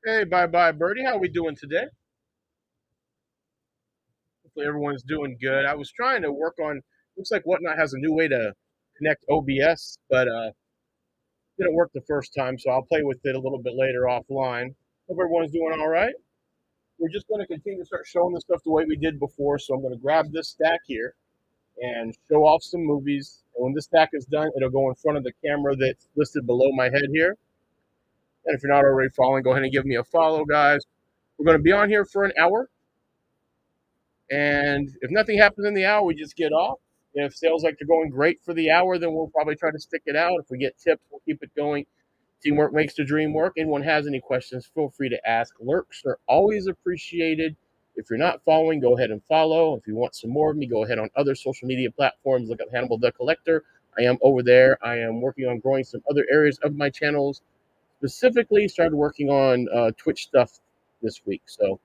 Hey, bye bye, Birdie. How we doing today? Hopefully, everyone's doing good. I was trying to work on. Looks like Whatnot has a new way to connect OBS, but didn't work the first time. So I'll play with it a little bit later offline. Hope everyone's doing all right. We're just going to continue to start showing the stuff the way we did before. So I'm going to grab this stack here and show off some movies. And when this stack is done, it'll go in front of the camera that's listed below my head here. And if you're not already following, go ahead and give me a follow, guys. We're going to be on here for an hour. And if nothing happens in the hour, we just get off. If sales like they're going great for the hour, then we'll probably try to stick it out. If we get tips, we'll keep it going. Teamwork makes the dream work. Anyone has any questions, feel free to ask. Lurks are always appreciated. If you're not following, go ahead and follow. If you want some more of me, go ahead on other social media platforms. Look up Hannibal the Collector. I am over there. I am working on growing some other areas of my channels. Specifically, started working on Twitch stuff this week. So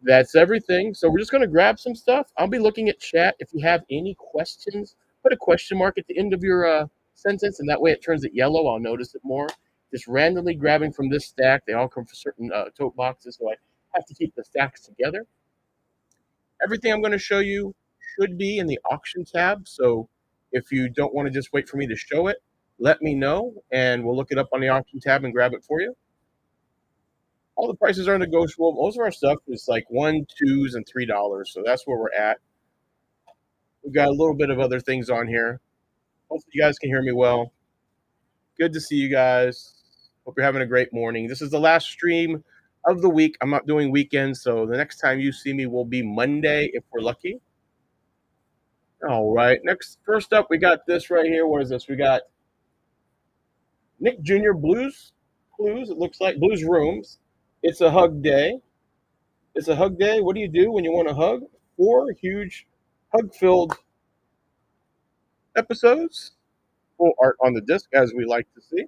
that's everything. So we're just going to grab some stuff. I'll be looking at chat. If you have any questions, put a question mark at the end of your sentence, and that way it turns it yellow. I'll notice it more. Just randomly grabbing from this stack. They all come from certain tote boxes, so I have to keep the stacks together. Everything I'm going to show you should be in the auction tab. So if you don't want to just wait for me to show it, let me know, and we'll look it up on the auction tab and grab it for you. All the prices are negotiable. Most of our stuff is like $1, $2s, and $3. So that's where we're at. We've got a little bit of other things on here. Hopefully you guys can hear me well. Good to see you guys. Hope you're having a great morning. This is the last stream of the week. I'm not doing weekends, so the next time you see me will be Monday if we're lucky. All right. First up, we got this right here. What is this? We got Nick Jr. Blues Clues. It looks like Blues Rooms. It's a hug day. It's a hug day. What do you do when you want to hug? 4 huge hug-filled episodes. Full art on the disc, as we like to see.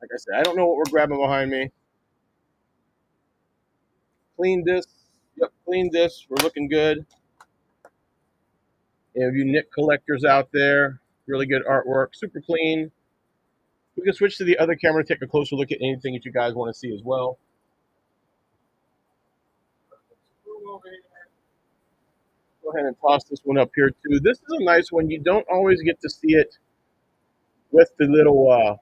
Like I said, I don't know what we're grabbing behind me. Clean disc. Yep, clean disc. We're looking good. Any of you Nick collectors out there, really good artwork. Super clean. We can switch to the other camera to take a closer look at anything that you guys want to see as well. Go ahead and toss this one up here too. This is a nice one. You don't always get to see it with the little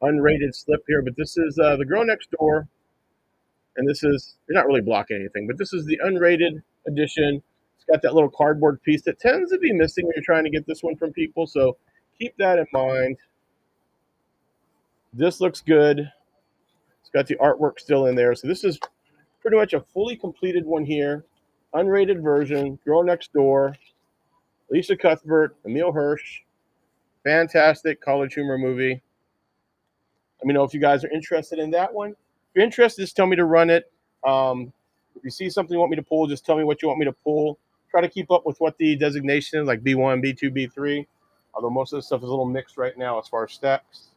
unrated slip here, but this is The Girl Next Door, and this is, you're not really blocking anything, but this is the unrated edition. It's got that little cardboard piece that tends to be missing when you're trying to get this one from people, so keep that in mind. This looks good. It's got the artwork still in there, so this is pretty much a fully completed one here. Unrated version, Girl Next Door, Lisa Cuthbert, Emile Hirsch. Fantastic college humor movie. Let me know if you guys are interested in that one. If you're interested, just tell me to run it. If you see something you want me to pull, just tell me what you want me to pull. Try to keep up with what the designation is, like B1, B2, B3. Although most of the stuff is a little mixed right now as far as stacks.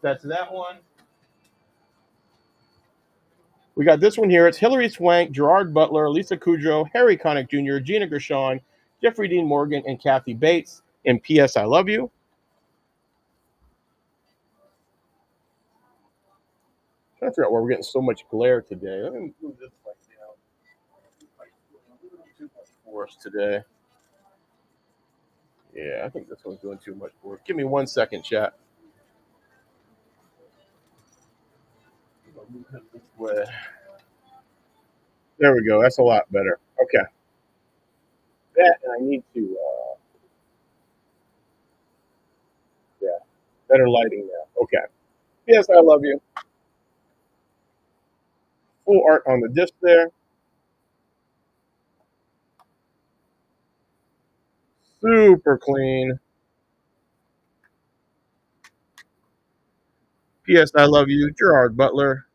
That's that one. We got this one here. It's Hilary Swank, Gerard Butler, Lisa Kudrow, Harry Connick Jr., Gina Gershon, Jeffrey Dean Morgan, and Kathy Bates. And P.S. I Love You. I'm trying to figure out why we're getting so much glare today. Let me move this light down. A little too much for us today. Yeah, I think this one's doing too much for us. Give me 1 second, chat. There we go. That's a lot better. Okay. That, and I need to, yeah, better lighting now. Okay. Yes, I love you. Full art on the disc there. Super clean. P.S. I love you, Gerard Butler.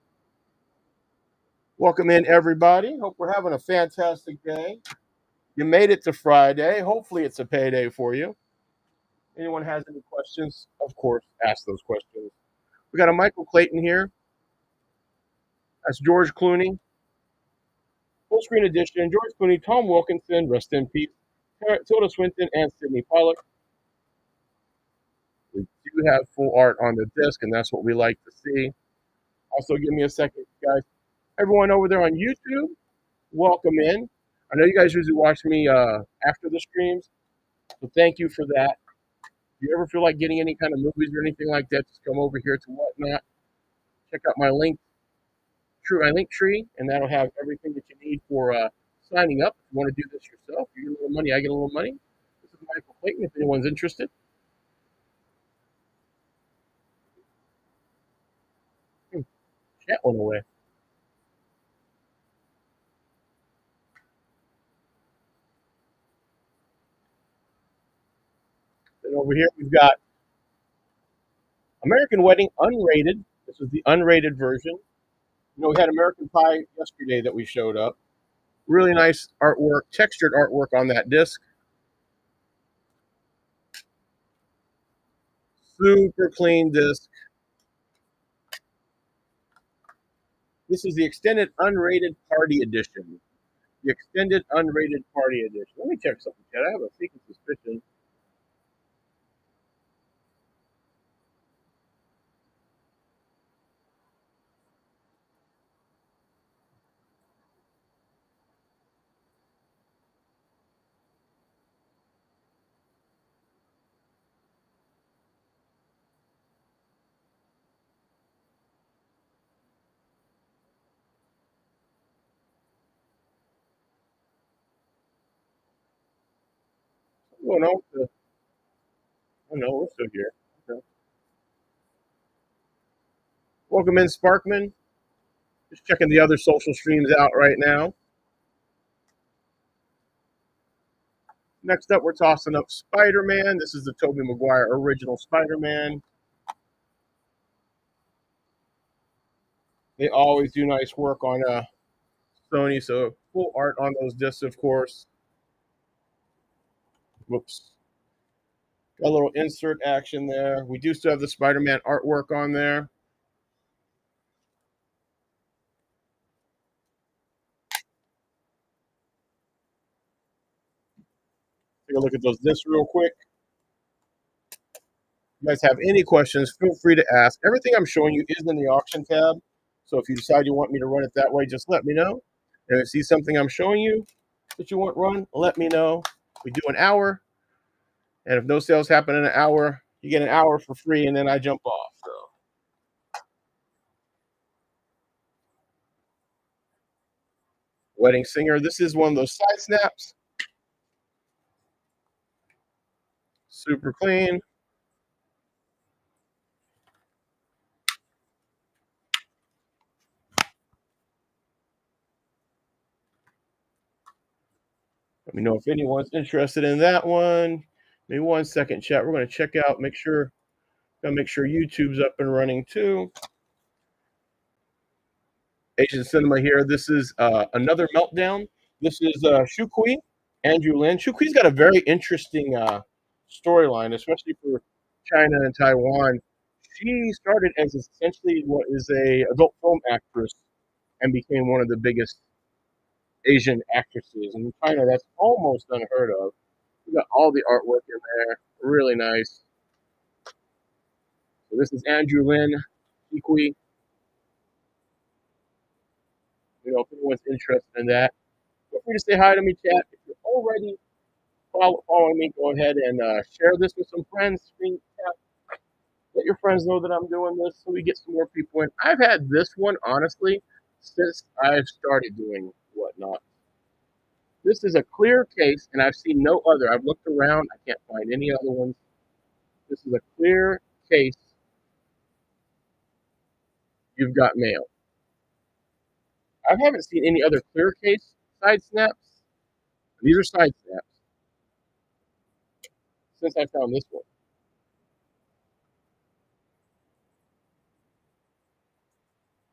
Welcome in, everybody. Hope we're having a fantastic day. You made it to Friday. Hopefully, it's a payday for you. Anyone has any questions? Of course, ask those questions. We got a Michael Clayton here. That's George Clooney. Full screen edition. George Clooney, Tom Wilkinson, rest in peace. Tilda Swinton and Sidney Pollack. We do have full art on the disc, and that's what we like to see. Also, give me a second, guys. Everyone over there on YouTube, welcome in. I know you guys usually watch me after the streams, so thank you for that. If you ever feel like getting any kind of movies or anything like that, just come over here to Whatnot. Check out my link tree, and that'll have everything that you need for signing up. If you want to do this yourself, you get a little money, I get a little money. This is Michael Clayton. If anyone's interested, chat went away. Then over here we've got American Wedding unrated. This is the unrated version. You know, we had American Pie yesterday that we showed up. Really nice artwork, textured artwork on that disc. Super clean disc. This is the extended unrated party edition. The extended unrated party edition. Let me check something, Chad. I have a sneaking suspicion. What's going on with the? Oh no, we're still here. Okay. Welcome in, Sparkman. Just checking the other social streams out right now. Next up, we're tossing up Spider-Man. This is the Tobey Maguire original Spider-Man. They always do nice work on Sony, so full art on those discs, of course. Whoops. Got a little insert action there. We do still have the Spider-Man artwork on there. Take a look at those discs real quick. If you guys have any questions, feel free to ask. Everything I'm showing you is in the auction tab. So if you decide you want me to run it that way, just let me know. And if you see something I'm showing you that you want run, let me know. We do an hour. And if no sales happen in an hour, you get an hour for free, and then I jump off. So. Wedding Singer. This is one of those side snaps. Super clean. Let me know if anyone's interested in that one. Maybe 1 second, chat. We're going to check out, make sure YouTube's up and running too. Asian Cinema here. This is another meltdown. This is Shukui, Andrew Lin. Shukui's got a very interesting storyline, especially for China and Taiwan. She started as essentially what is a adult film actress and became one of the biggest Asian actresses. In China, that's almost unheard of. We got all the artwork in there. Really nice. So this is Andrew Lin, Shukui. You know, if anyone's interested in that, feel free to say hi to me, chat. If you're already following me, go ahead and share this with some friends. Screen chat. Let your friends know that I'm doing this so we get some more people in. I've had this one, honestly, since I've started doing Whatnot. This is a clear case, and I've seen no other. I've looked around. I can't find any other ones. This is a clear case. You've got mail. I haven't seen any other clear case side snaps. These are side snaps since I found this one.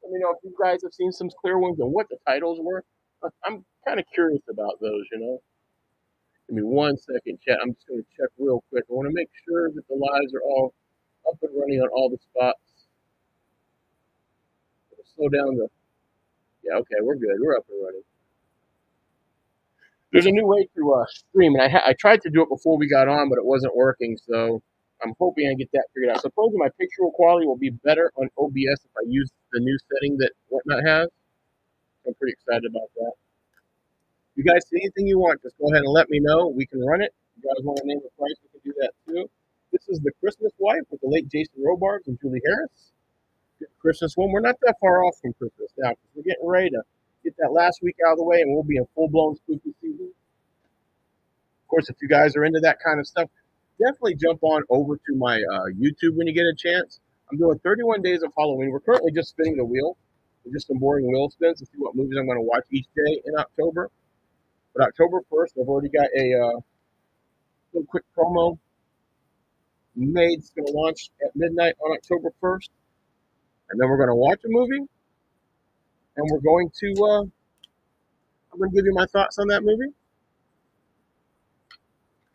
Let me know if you guys have seen some clear ones and what the titles were. I'm kind of curious about those, you know. Give me 1 second, chat. I'm just going to check real quick. I want to make sure that the lives are all up and running on all the spots. Slow down the. Yeah, okay, we're good. We're up and running. There's a new way to stream, and I tried to do it before we got on, but it wasn't working. So I'm hoping I get that figured out. Supposedly my picture quality will be better on OBS if I use the new setting that Whatnot has. I'm pretty excited about that. If you guys see anything you want, just go ahead and let me know. We can run it. If you guys want to name the price, we can do that too. This is The Christmas Wife with the late Jason Robards and Julie Harris. Christmas one. We're not that far off from Christmas now because we're getting ready to get that last week out of the way and we'll be in full blown spooky season. Of course, if you guys are into that kind of stuff, definitely jump on over to my YouTube when you get a chance. I'm doing 31 days of Halloween. We're currently just spinning the wheel. Just some boring wheel spins to see what movies I'm going to watch each day in October. But October 1st, I've already got a little quick promo made. It's going to launch at midnight on October 1st. And then we're going to watch a movie. And we're going to, I'm going to give you my thoughts on that movie.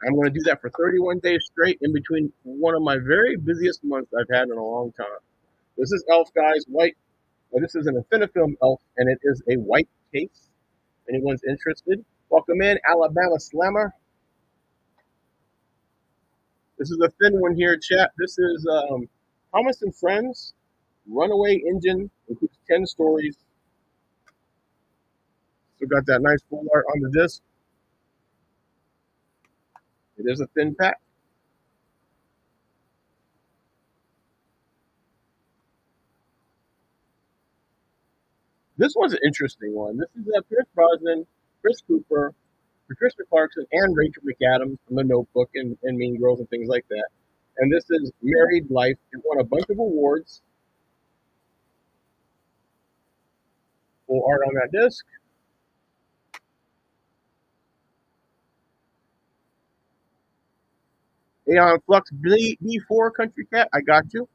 I'm going to do that for 31 days straight in between one of my very busiest months I've had in a long time. This is Elf, guys. White. This is an Affinifilm Elf, and it is a white case. If anyone's interested, welcome in, Alabama Slammer. This is a thin one here, chat. This is Thomas and Friends, Runaway Engine, includes 10 stories. So got that nice full art on the disc. It is a thin pack. This one's an interesting one. This is Pierce Brosnan, Chris Cooper, Patricia Clarkson, and Rachel McAdams from The Notebook and Mean Girls and things like that. And this is Married Life. It won a bunch of awards. Full art on that disc. Aeon Flux B4 Country Cat. I got you.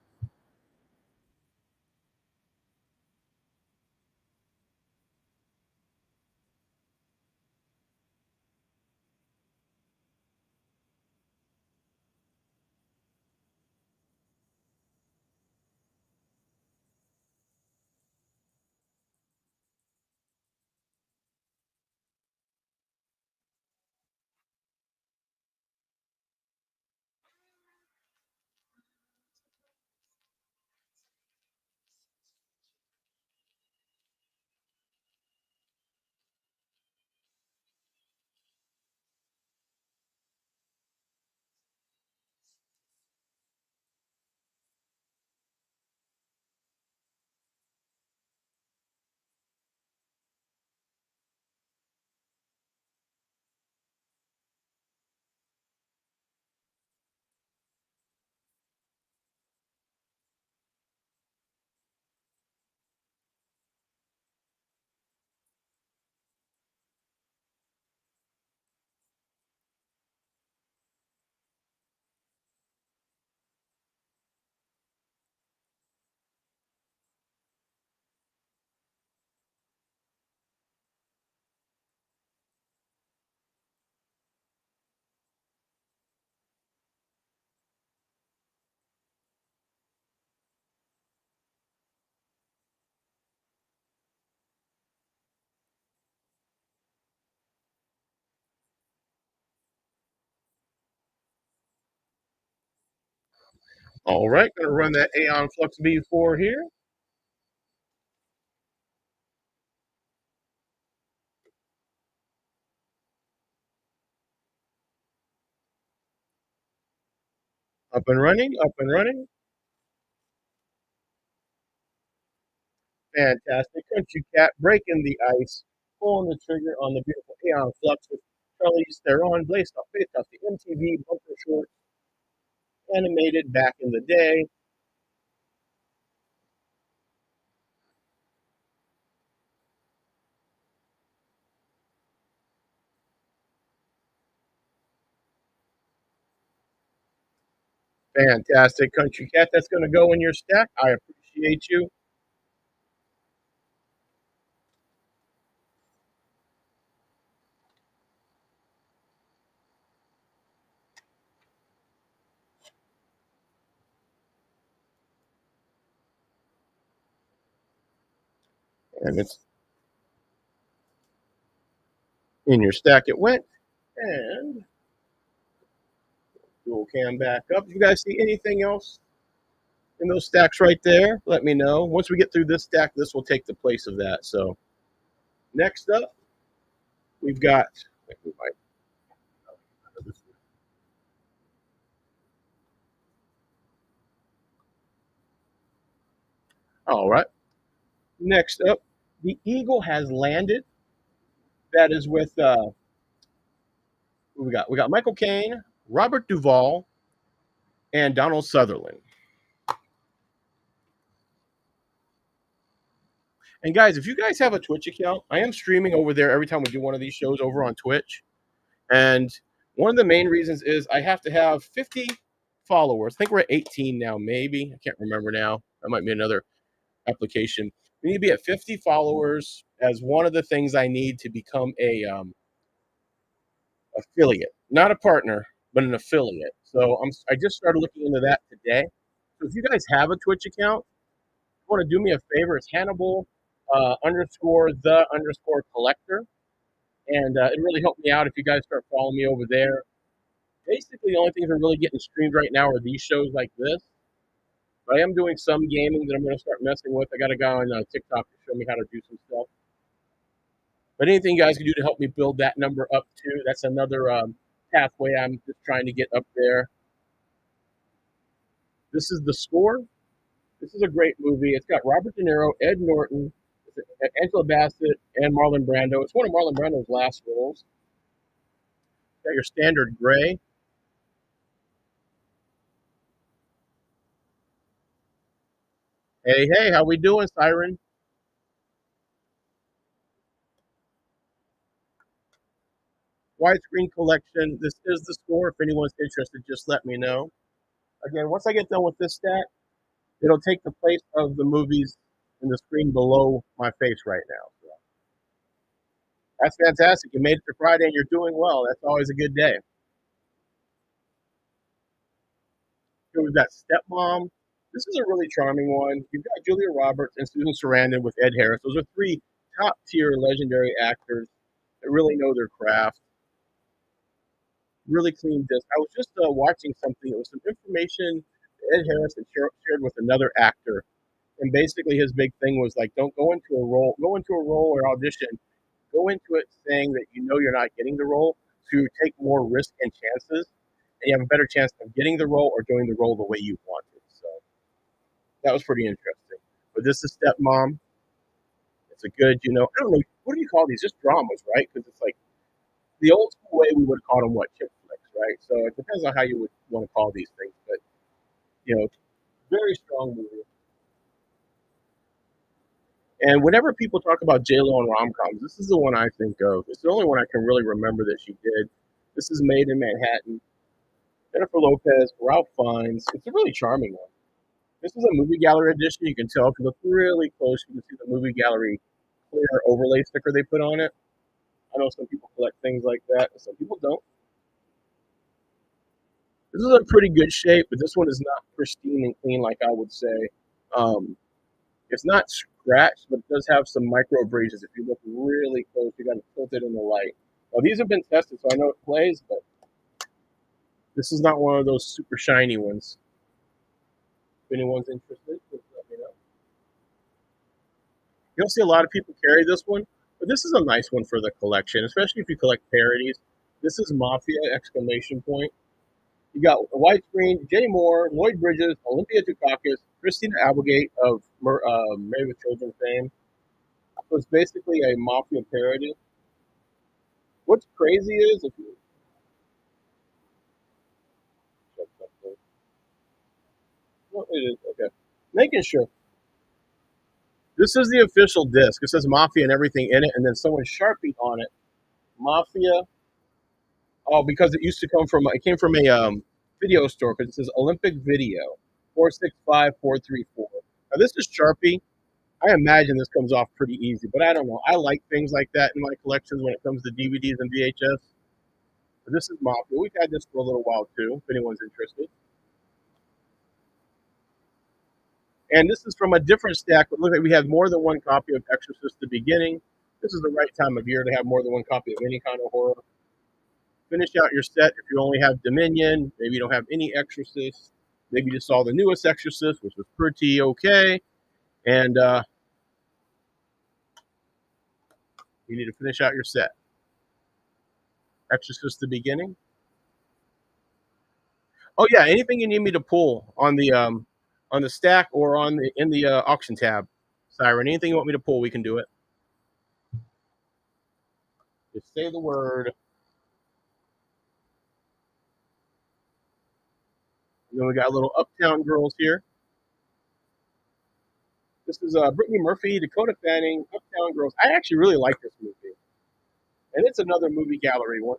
All right, gonna run that Aeon Flux B4 here. Up and running, up and running. Fantastic. Country Cat breaking the ice, pulling the trigger on the beautiful Aeon Flux with Charlize Theron, based off the MTV bumper short, animated back in the day. Fantastic, Country Cat. That's going to go in your stack. I appreciate you. And it's in your stack. It went. And Dual cam back up. If you guys see anything else in those stacks right there, let me know. Once we get through this stack, this will take the place of that. So next up, we've got, I think we might, all right. Next up, the Eagle has landed. That is with who we got? We got Michael Caine, Robert Duvall, and Donald Sutherland. And guys, if you guys have a Twitch account, I am streaming over there every time we do one of these shows over on Twitch. And one of the main reasons is I have to have 50 followers. I think we're at 18 now, maybe. I can't remember now. That might be another application. We need to be at 50 followers as one of the things I need to become a affiliate, not a partner, but an affiliate. So I just started looking into that today. So if you guys have a Twitch account, you want to do me a favor, it's Hannibal underscore the underscore collector. And it really helped me out if you guys start following me over there. Basically, the only things that are really getting streamed right now are these shows like this. But I am doing some gaming that I'm going to start messing with. I got a guy on TikTok to show me how to do some stuff. But anything you guys can do to help me build that number up too, that's another pathway I'm just trying to get up there. This is The Score. This is a great movie. It's got Robert De Niro, Ed Norton, Angela Bassett, and Marlon Brando. It's one of Marlon Brando's last roles. Got your standard gray. Hey, hey, how we doing, Siren? Widescreen collection. This is The Score. If anyone's interested, just let me know. Again, once I get done with this stack, it'll take the place of the movies in the screen below my face right now. So that's fantastic. You made it to Friday and you're doing well. That's always a good day. Here we've got Stepmom. This is a really charming one. You've got Julia Roberts and Susan Sarandon with Ed Harris. Those are three top tier legendary actors that really know their craft. Really clean disc. I was just watching something. It was some information Ed Harris had shared with another actor, and basically his big thing was like, don't go into a role, or audition, go into it saying that you know you're not getting the role, so you take more risk and chances, and you have a better chance of getting the role or doing the role the way you want it. So that was pretty interesting. But this is Stepmom. It's a good, I don't know, what do you call these? Just dramas, right? Because it's like the old school way we would call them what, chick flicks, right? So it depends on how you would want to call these things, but very strong movie. And whenever people talk about J-Lo and rom-coms, this is the one I think of. It's the only one I can really remember that she did. This is Made in Manhattan. Jennifer Lopez, Ralph Fiennes. It's a really charming one. This is a movie gallery edition. You can tell if you look really close, you can see the movie gallery clear overlay sticker they put on it. I know some people collect things like that, and some people don't. This is a pretty good shape, but this one is not pristine and clean like I would say. It's not scratched, but it does have some micro abrasions. If you look really close, you got to tilt it in the light. Now, these have been tested, so I know it plays, but this is not one of those super shiny ones. If anyone's interested, just let me know. You don't see a lot of people carry this one, but this is a nice one for the collection, especially if you collect parodies. This is Mafia! Exclamation point. You got a widescreen, Jay Moore, Lloyd Bridges, Olympia Dukakis, Christina Applegate of Married with Children fame. So it's basically a Mafia parody. What's crazy is if you okay, making sure this is the official disc. It says Mafia and everything in it, and then someone sharpied on it, Mafia. Oh, because it came from a video store because it says Olympic Video 465434. Now this is Sharpie. I imagine this comes off pretty easy, but I don't know. I like things like that in my collections when it comes to DVDs and VHS. But this is Mafia. We've had this for a little while too, if anyone's interested. And this is from a different stack, but look like we have more than one copy of Exorcist: The Beginning. This is the right time of year to have more than one copy of any kind of horror. Finish out your set if you only have Dominion. Maybe you don't have any Exorcist. Maybe you just saw the newest Exorcist, which was pretty okay. And you need to finish out your set. Exorcist the beginning. Oh yeah, anything you need me to pull on the stack or on the in the auction tab, Siren. Anything you want me to pull, we can do it. Just say the word. And then we got little Uptown Girls here. This is Brittany Murphy, Dakota Fanning, Uptown Girls. I actually really like this movie, and it's another movie gallery one.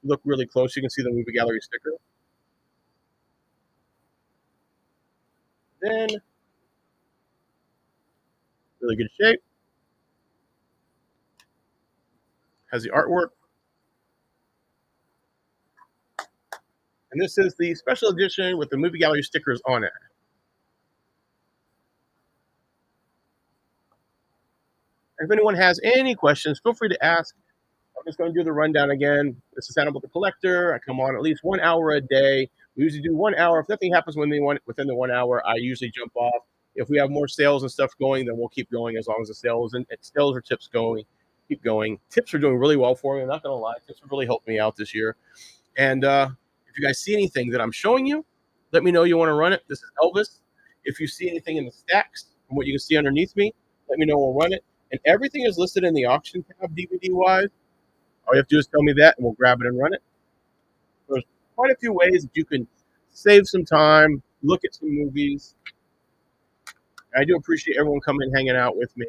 Look really close, you can see the movie gallery sticker. Then, really good shape. Has the artwork. And this is the special edition with the movie gallery stickers on it. If anyone has any questions, feel free to ask. I'm just going to do the rundown again. This is Hannibal the Collector. I come on at least 1 hour a day. We usually do 1 hour. If nothing happens within the 1 hour, I usually jump off. If we have more sales and stuff going, then we'll keep going as long as the sales or tips going. Keep going. Tips are doing really well for me. I'm not going to lie. Tips have really helped me out this year. And if you guys see anything that I'm showing you, let me know you want to run it. This is Elvis. If you see anything in the stacks from what you can see underneath me, let me know. We'll run it. And everything is listed in the auction tab, DVD-wise. All you have to do is tell me that, and we'll grab it and run it. There's quite a few ways that you can save some time, look at some movies. I do appreciate everyone coming and hanging out with me.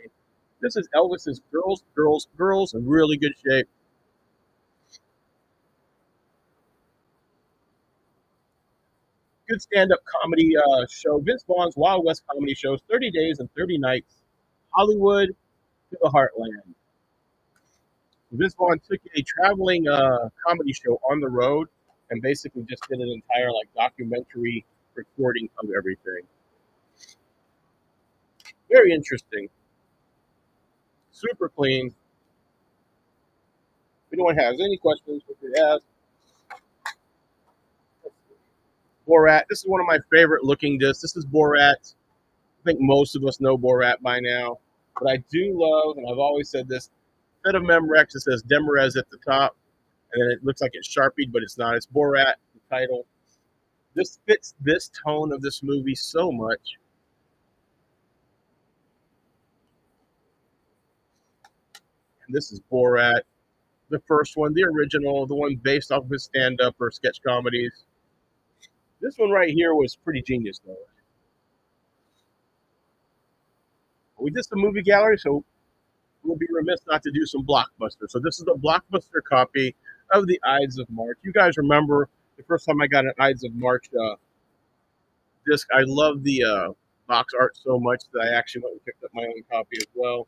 This is Elvis's Girls, Girls, Girls in really good shape. Good stand-up comedy show. Vince Vaughn's Wild West comedy shows, 30 Days and 30 Nights, Hollywood to the Heartland. Vince Vaughn took a traveling comedy show on the road and basically just did an entire documentary recording of everything. Very interesting. Super clean. If anyone has any questions, we could ask. Borat. This is one of my favorite looking discs. This is Borat. I think most of us know Borat by now. But I do love, and I've always said this, instead of Memorex, it says Demarez at the top. And then it looks like it's Sharpied, but it's not. It's Borat, the title. This fits this tone of this movie so much. And this is Borat, the first one, the original, the one based off of his stand-up or sketch comedies. This one right here was pretty genius, though. We did some movie gallery, so we'll be remiss not to do some Blockbuster. So this is the Blockbuster copy of the Ides of March. You guys remember the first time I got an Ides of March disc? I love the box art so much that I actually went and picked up my own copy as well.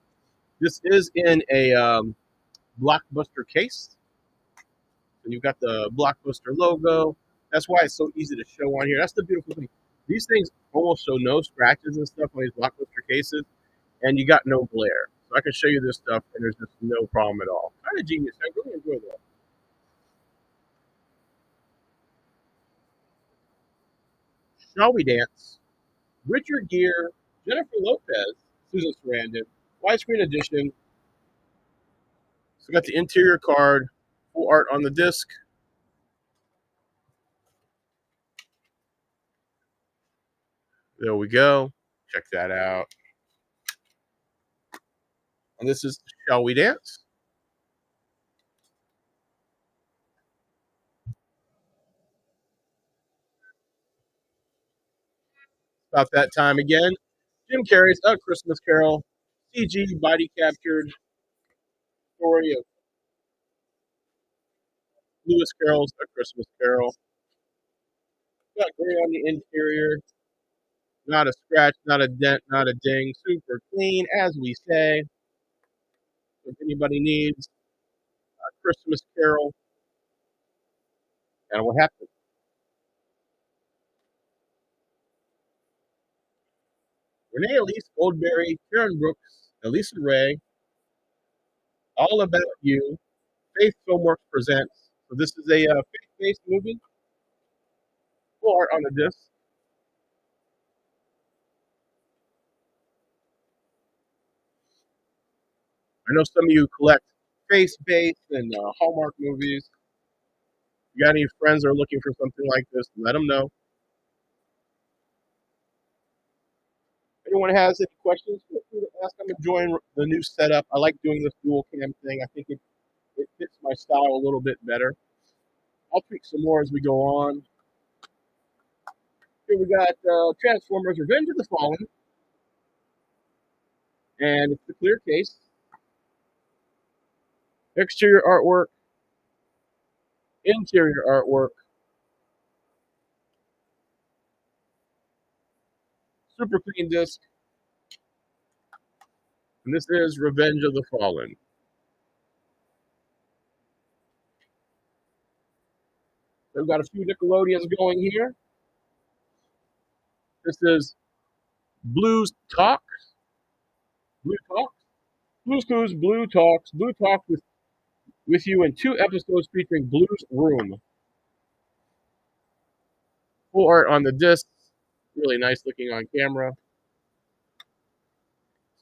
This is in a Blockbuster case. And you've got the Blockbuster logo. That's why it's so easy to show on here. That's the beautiful thing. These things almost show no scratches and stuff on these Blockbuster cases, and you got no glare. So I can show you this stuff, and there's just no problem at all. Kind of genius. I really enjoy that. Shall We Dance? Richard Gere, Jennifer Lopez, Susan Sarandon, widescreen edition. So got the interior card, full art on the disc. There we go. Check that out. And this is Shall We Dance? About that time again. Jim Carrey's A Christmas Carol. CG body captured story of Lewis Carroll's A Christmas Carol. Got gray on the interior. Not a scratch, not a dent, not a ding. Super clean, as we say. If anybody needs a Christmas Carol, and what happened? Renee Elise Goldberry, Karen Brooks, Elisa Ray, All About You, Faith Filmworks presents So this is a faith-based movie, full art on the disc. I know some of you collect faith-based and Hallmark movies. If you got any friends that are looking for something like this, let them know. If anyone has any questions, feel free to ask. I'm enjoying the new setup. I like doing this dual cam thing. I think it fits my style a little bit better. I'll tweak some more as we go on. Here we got Transformers Revenge of the Fallen, and it's the clear case. Exterior artwork, interior artwork, super clean disc, and this is Revenge of the Fallen. We've got a few Nickelodeons going here. This is Blues Talk, Blue Talk, Blues Clues, Blue Talk with you in 2 episodes featuring Blues Room. Full art on the disc, really nice looking on camera.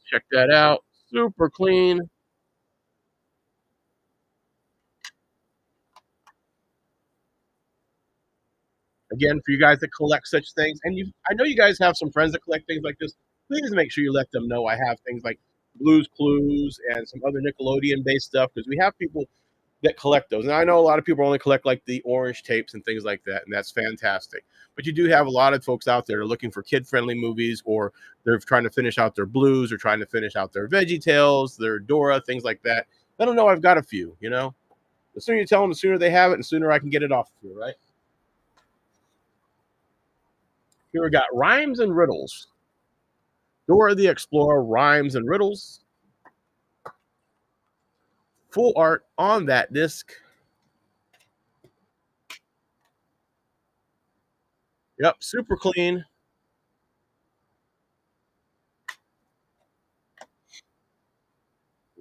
Check that out, super clean. Again, for you guys that collect such things, and I know you guys have some friends that collect things like this. Please make sure you let them know I have things like Blues Clues and some other Nickelodeon-based stuff because we have people that collect those. And I know a lot of people only collect like the orange tapes and things like that, and that's fantastic. But you do have a lot of folks out there that are looking for kid-friendly movies, or they're trying to finish out their Blues, or trying to finish out their Veggie Tales, their Dora, things like that. Let them know I've got a few. The sooner you tell them, the sooner they have it, and the sooner I can get it off of you, right? Here we got Rhymes and Riddles. Dora the Explorer, Rhymes and Riddles. Full art on that disc. Yep, super clean.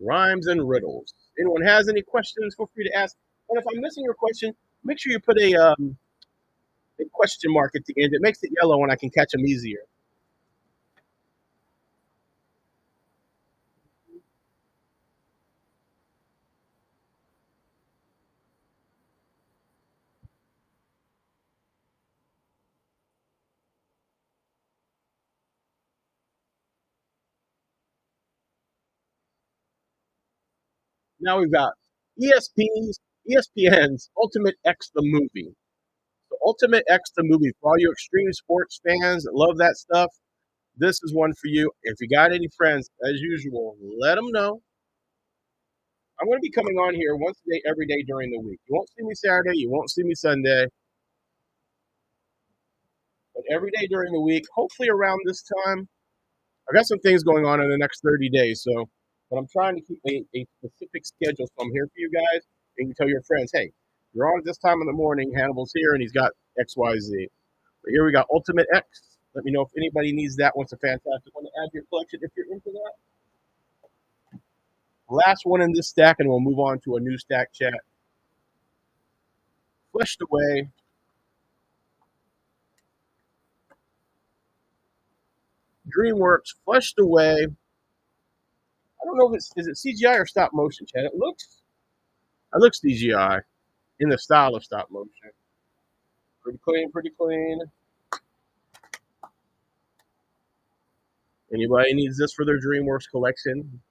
Rhymes and Riddles. Anyone has any questions, feel free to ask. And if I'm missing your question, make sure you put a question mark at the end. It makes it yellow and I can catch them easier. Now we've got ESPN's Ultimate X the Movie. So Ultimate X the Movie, for all you extreme sports fans that love that stuff, this is one for you. If you got any friends, as usual, let them know. I'm going to be coming on here once a day, every day during the week. You won't see me Saturday, you won't see me Sunday, but every day during the week, hopefully around this time. I got some things going on in the next 30 days, but I'm trying to keep a specific schedule. So I'm here for you guys. And you can tell your friends, hey, you're on at this time in the morning. Hannibal's here, and he's got XYZ. But here we got Ultimate X. Let me know if anybody needs that. One's a fantastic one to add to your collection if you're into that. Last one in this stack, and we'll move on to a new stack chat. Fleshed Away. DreamWorks Fleshed Away. I don't know if is it CGI or stop motion, Chad. It looks CGI in the style of stop motion. Pretty clean, pretty clean. Anybody needs this for their DreamWorks collection?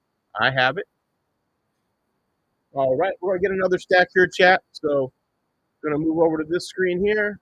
I have it. All right, we're gonna get another stack here, chat. So, gonna move over to this screen here.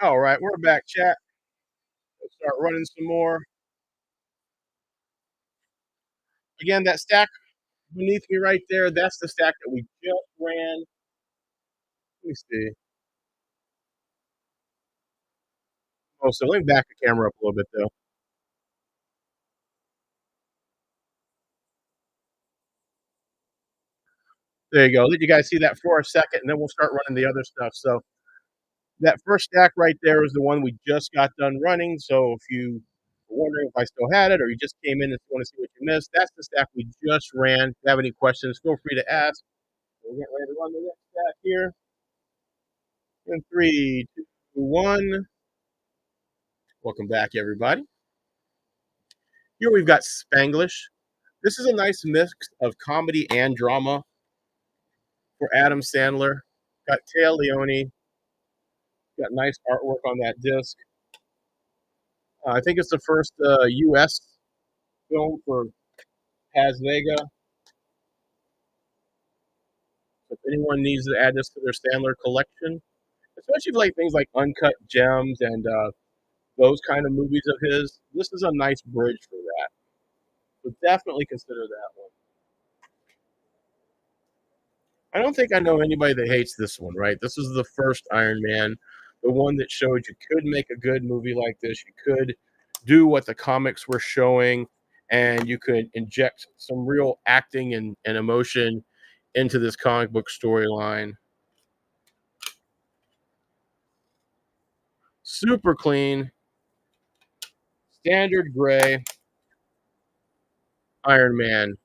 All right, we're back, chat. Let's start running some more. Again, that stack beneath me right there, that's the stack that we just ran. Let me see. Oh, so let me back the camera up a little bit, though. There you go. Let you guys see that for a second, and then we'll start running the other stuff. So that first stack right there is the one we just got done running. So if you were wondering if I still had it or you just came in and want to see what you missed, that's the stack we just ran. If you have any questions, feel free to ask. We're getting ready to run the next stack here. In three, two, one. Welcome back, everybody. Here we've got Spanglish. This is a nice mix of comedy and drama for Adam Sandler. Got Taya Leone. Got nice artwork on that disc. I think it's the first U.S. film for Paz Vega. So if anyone needs to add this to their Sandler collection, especially like things like Uncut Gems and those kind of movies of his, this is a nice bridge for that. So definitely consider that one. I don't think I know anybody that hates this one, right? This is the first Iron Man, the one that showed you could make a good movie like this. You could do what the comics were showing, and you could inject some real acting and emotion into this comic book storyline. Super clean, standard gray Iron Man.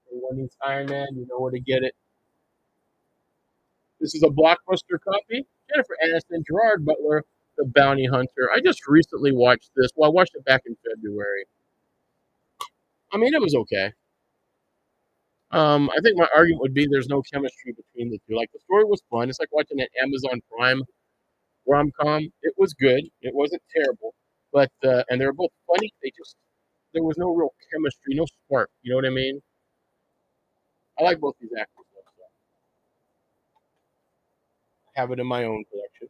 Everyone needs Iron Man, you know where to get it. This is a blockbuster copy. Jennifer Aniston, Gerard Butler, The Bounty Hunter. I just recently watched this. Well, I watched it back in February. I mean, it was okay. I think my argument would be there's no chemistry between the two. Like the story was fun. It's like watching an Amazon Prime rom com. It was good. It wasn't terrible, but and they were both funny. They just there was no real chemistry, no spark. You know what I mean? I like both these actors. So I have it in my own collection.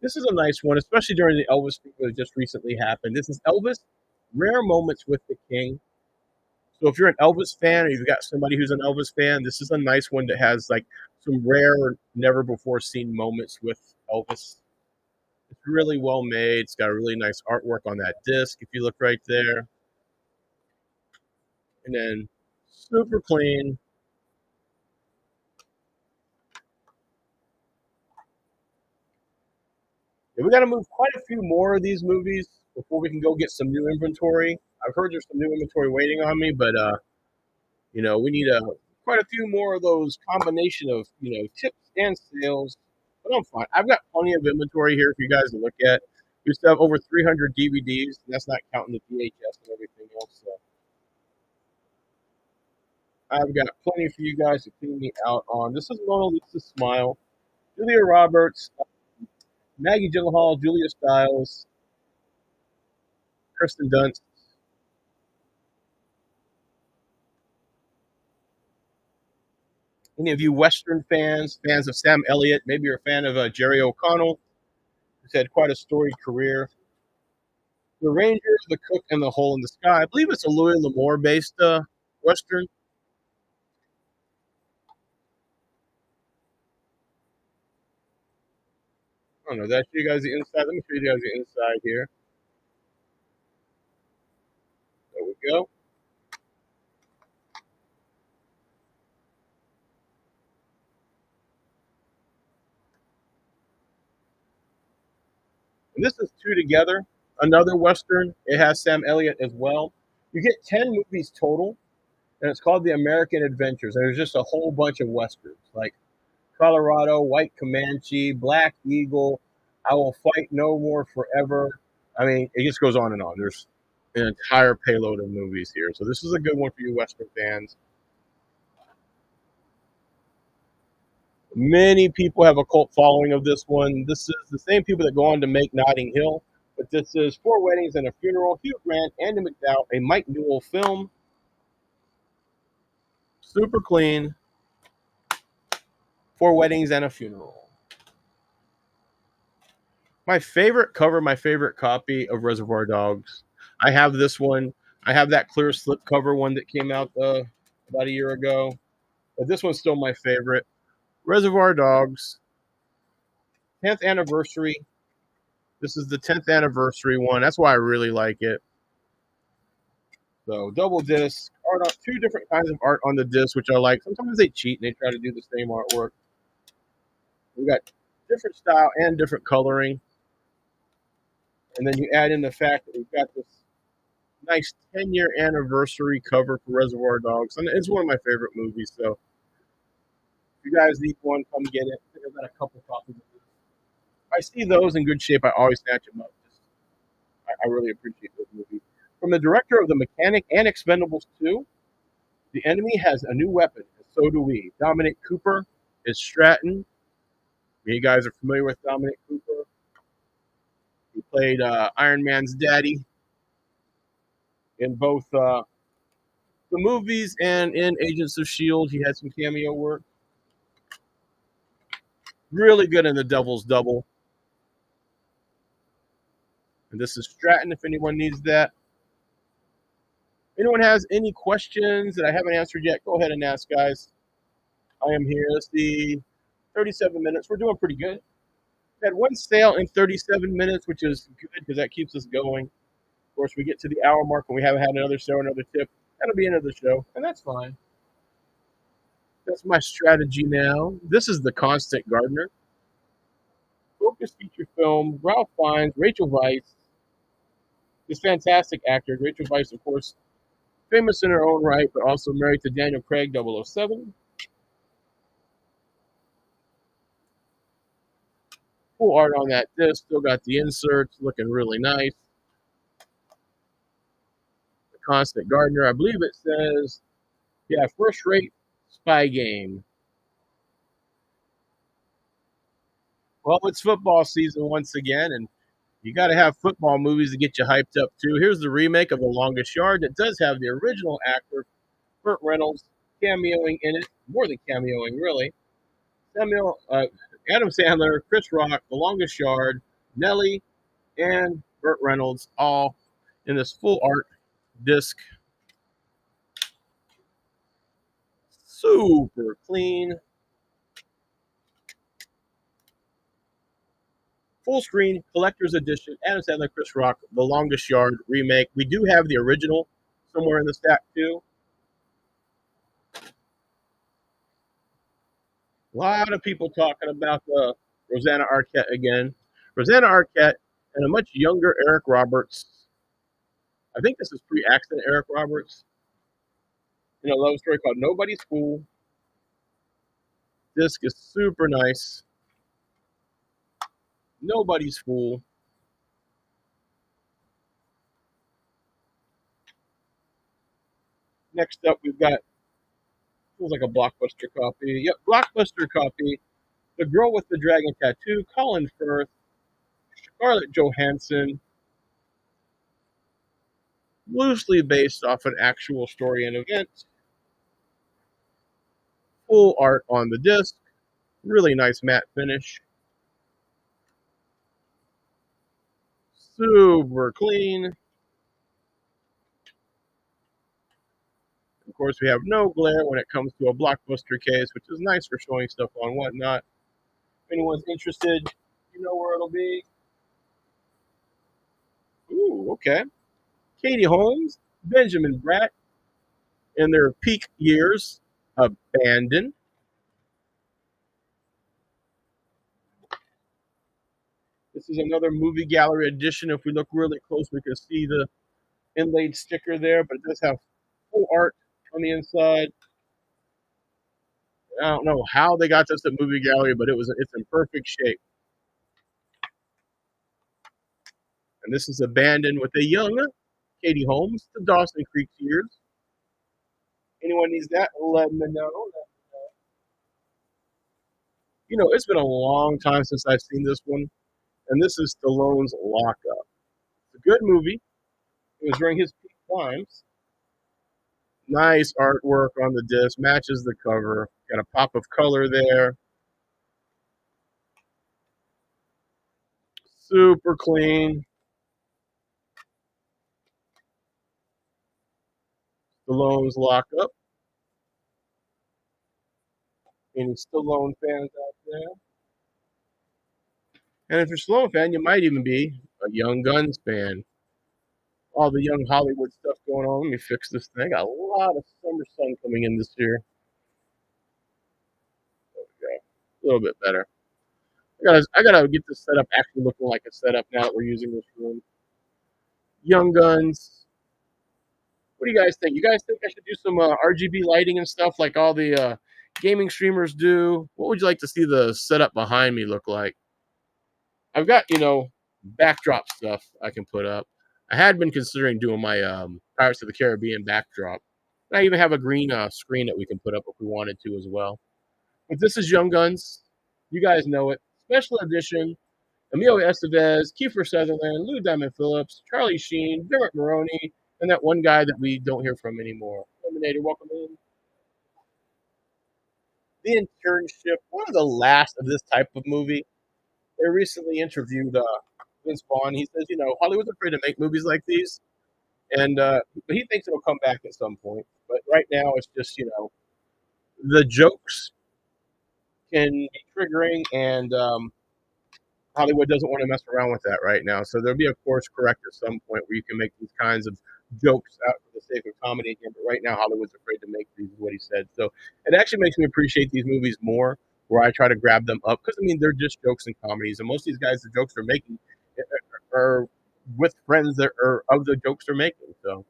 This is a nice one, especially during the Elvis thing that just recently happened. This is Elvis, Rare Moments with the King. So if you're an Elvis fan or you've got somebody who's an Elvis fan, this is a nice one that has like some rare, never before seen moments with Elvis. It's really well made. It's got a really nice artwork on that disc if you look right there. And then super clean. Yeah, we got to move quite a few more of these movies before we can go get some new inventory. I've heard there's some new inventory waiting on me, but we need quite a few more of those combination of tips and sales. But I'm fine. I've got plenty of inventory here for you guys to look at. We still have over 300 DVDs. And that's not counting the VHS and everything else. So I've got plenty for you guys to clean me out on. This is Mona Lisa Smile, Julia Roberts, Maggie Gyllenhaal, Julia Stiles, Kristen Dunst. Any of you Western fans, fans of Sam Elliott, maybe you're a fan of Jerry O'Connell, who's had quite a storied career. The Ranger, The Cook, and The Hole in the Sky. I believe it's a Louis L'Amour based Western. I don't know. That show you guys the inside. Let me show you guys the inside here. There we go. And this is Two Together, another Western. It has Sam Elliott as well. You get 10 movies total, and it's called The American Adventures. And there's just a whole bunch of Westerns like Colorado, White Comanche, Black Eagle, I Will Fight No More Forever. I mean, it just goes on and on. There's an entire payload of movies here. So this is a good one for you Western fans. Many people have a cult following of this one. This is the same people that go on to make Notting Hill, but this is Four Weddings and a Funeral, Hugh Grant, Andy McDowell, a Mike Newell film. Super clean. Four Weddings and a Funeral. My favorite cover, my favorite copy of Reservoir Dogs. I have this one. I have that clear slip cover one that came out about a year ago. But this one's still my favorite. Reservoir Dogs, 10th anniversary. This is the 10th anniversary one. That's why I really like it. So double disc, art on two different kinds of art on the disc, which I like. Sometimes they cheat and they try to do the same artwork. We got different style and different coloring. And then you add in the fact that we've got this nice 10-year anniversary cover for Reservoir Dogs. And it's one of my favorite movies. So if you guys need one, come get it. I think I've got a couple copies of this. If I see those in good shape, I always snatch them up. I really appreciate those movies. From the director of The Mechanic and Expendables 2, the enemy has a new weapon, and so do we. Dominic Cooper is Stratton. You guys are familiar with Dominic Cooper. He played Iron Man's daddy in both the movies and in Agents of S.H.I.E.L.D. He had some cameo work. Really good in The Devil's Double. And this is Stratton if anyone needs that. Anyone has any questions that I haven't answered yet, go ahead and ask, guys. I am here. Let's see, 37 minutes. We're doing pretty good. We had one sale in 37 minutes, which is good because that keeps us going. Of course, we get to the hour mark and we haven't had another sale, another tip. That'll be another show, and that's fine. That's my strategy now. This is The Constant Gardener. Focus feature film. Ralph Fiennes, Rachel Weisz. This fantastic actor. Rachel Weisz, of course, famous in her own right, but also married to Daniel Craig, 007. Full art on that disc. Still got the inserts. Looking really nice. The Constant Gardener. I believe it says, yeah, first-rate spy game. Well, it's football season once again, and you got to have football movies to get you hyped up, too. Here's the remake of The Longest Yard that does have the original actor, Burt Reynolds, cameoing in it. More than cameoing, really. Adam Sandler, Chris Rock, The Longest Yard, Nelly, and Burt Reynolds, all in this full art disc. Super clean. Full screen, collector's edition, Adam Sandler, Chris Rock, The Longest Yard remake. We do have the original somewhere in the stack, too. A lot of people talking about Rosanna Arquette again. Rosanna Arquette and a much younger Eric Roberts. I think this is pre-accident Eric Roberts. In a love story called Nobody's Fool. Disc is super nice. Nobody's Fool. Next up, we've got, feels like a Blockbuster copy. Yep, Blockbuster copy. The Girl with the Dragon Tattoo, Colin Firth, Scarlett Johansson. Loosely based off an actual story and event. Full art on the disc. Really nice matte finish. Super clean. Of course, we have no glare when it comes to a Blockbuster case, which is nice for showing stuff on whatnot. If anyone's interested, you know where it'll be. Ooh, okay. Katie Holmes, Benjamin Bratt, in their peak years, Abandoned. This is another movie gallery edition. If we look really close, we can see the inlaid sticker there, but it does have full art on the inside. I don't know how they got this at movie gallery, but it's in perfect shape. And this is Abandoned with a young Katie Holmes, the Dawson Creek years. Anyone needs that? Let me know. You know, it's been a long time since I've seen this one, and this is Stallone's Lockup. It's a good movie. It was during his peak times. Nice artwork on the disc, matches the cover. Got a pop of color there. Super clean. Stallone's lock up. Any Stallone fans out there? And if you're a Stallone fan, you might even be a Young Guns fan. All the young Hollywood stuff going on. Let me fix this thing. I got a lot of summer sun coming in this year. There we go. A little bit better. I gotta get this setup actually looking like a setup now that we're using this room. Young Guns. What do you guys think? You guys think I should do some RGB lighting and stuff like all the gaming streamers do? What would you like to see the setup behind me look like? I've got, backdrop stuff I can put up. I had been considering doing my Pirates of the Caribbean backdrop. I even have a green screen that we can put up if we wanted to as well. But this is Young Guns. You guys know it. Special edition. Emilio Estevez, Kiefer Sutherland, Lou Diamond Phillips, Charlie Sheen, Dermot Maroney, and that one guy that we don't hear from anymore. Eliminator, welcome in. The Internship, one of the last of this type of movie. They recently interviewed Vince Vaughn. He says, Hollywood's afraid to make movies like these, and but he thinks it'll come back at some point. But right now, it's just the jokes can be triggering, and Hollywood doesn't want to mess around with that right now. So there'll be a course correct at some point where you can make these kinds of jokes out for the sake of comedy again. But right now, Hollywood's afraid to make these, is what he said. So it actually makes me appreciate these movies more, where I try to grab them up because they're just jokes and comedies, and most of these guys, the jokes they're making are with friends that are of the jokes they're making. So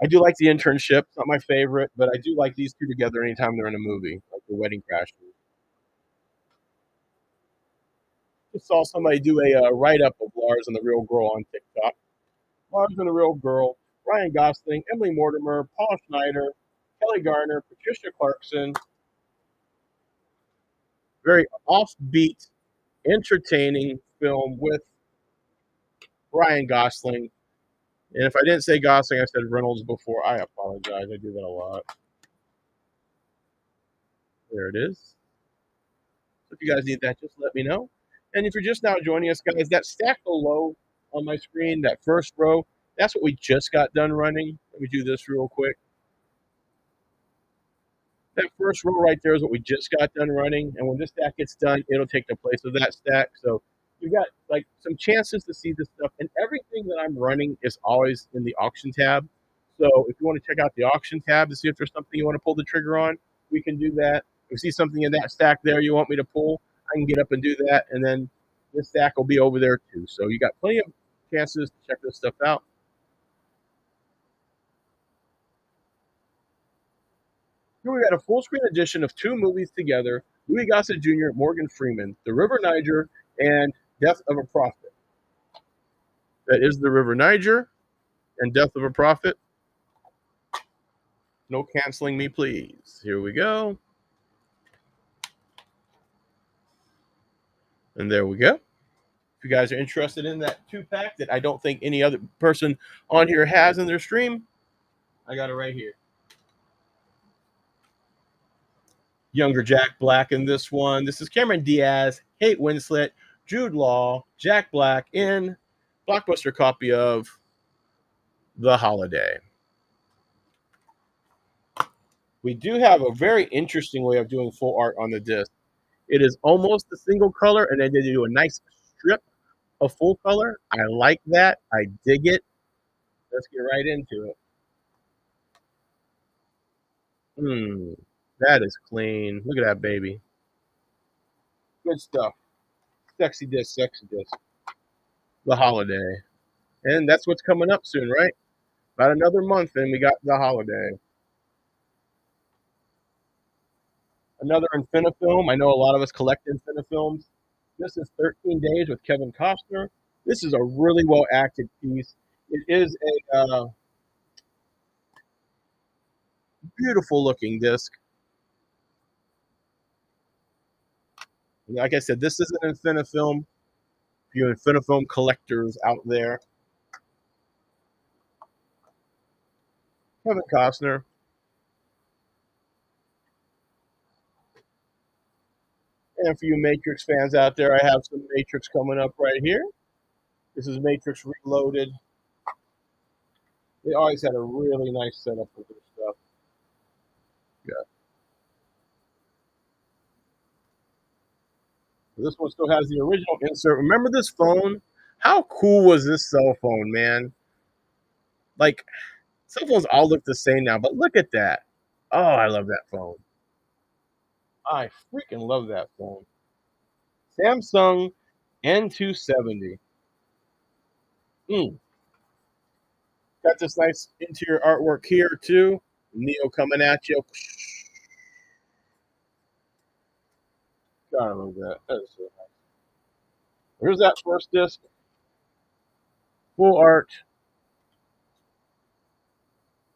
I do like The Internship. It's not my favorite, but I do like these two together anytime they're in a movie, like The Wedding Crashers. Just saw somebody do a write up of Lars and the Real Girl on TikTok. Lars and the Real Girl, Ryan Gosling, Emily Mortimer, Paul Schneider, Kelly Garner, Patricia Clarkson. Very offbeat, entertaining film with Ryan Gosling. And if I didn't say Gosling, I said Reynolds before. I apologize. I do that a lot. There it is. So if you guys need that, just let me know. And if you're just now joining us, guys, that stack below on my screen, that first row, that's what we just got done running. Let me do this real quick. That first row right there is what we just got done running. And when this stack gets done, it'll take the place of that stack. So you've got like some chances to see this stuff. And everything that I'm running is always in the auction tab. So if you want to check out the auction tab to see if there's something you want to pull the trigger on, we can do that. If you see something in that stack there you want me to pull, I can get up and do that. And then this stack will be over there too. So you got plenty of chances to check this stuff out. Here we got a full screen edition of two movies together: Louis Gossett Jr., Morgan Freeman, The River Niger, and Death of a Prophet. That is The River Niger and Death of a Prophet. No canceling me, please. Here we go. And there we go. If you guys are interested in that 2-pack that I don't think any other person on here has in their stream, I got it right here. Younger Jack Black in this one. This is Cameron Diaz, Kate Winslet, Jude Law, Jack Black in blockbuster copy of The Holiday. We do have a very interesting way of doing full art on the disc. It is almost a single color, and then they do a nice strip of full color. I like that. I dig it. Let's get right into it. That is clean. Look at that baby. Good stuff. Sexy disc, sexy disc. The Holiday. And that's what's coming up soon, right? About another month, and we got The Holiday. Another Infinifilm. I know a lot of us collect Infinifilms. This is 13 Days with Kevin Costner. This is a really well acted piece. It is a beautiful looking disc. Like I said, this is an Infinifilm. You Infinifilm collectors out there. Kevin Costner. And for you Matrix fans out there, I have some Matrix coming up right here. This is Matrix Reloaded. They always had a really nice setup for this stuff. Yeah. This one still has the original insert. Remember this phone? How cool was this cell phone, man? Like, cell phones all look the same now, but look at that. Oh, I love that phone. I freaking love that phone. Samsung N270. Mm. Got this nice interior artwork here, too. Neo coming at you. God, I love that. That is so nice. Here's that first disc. Full art.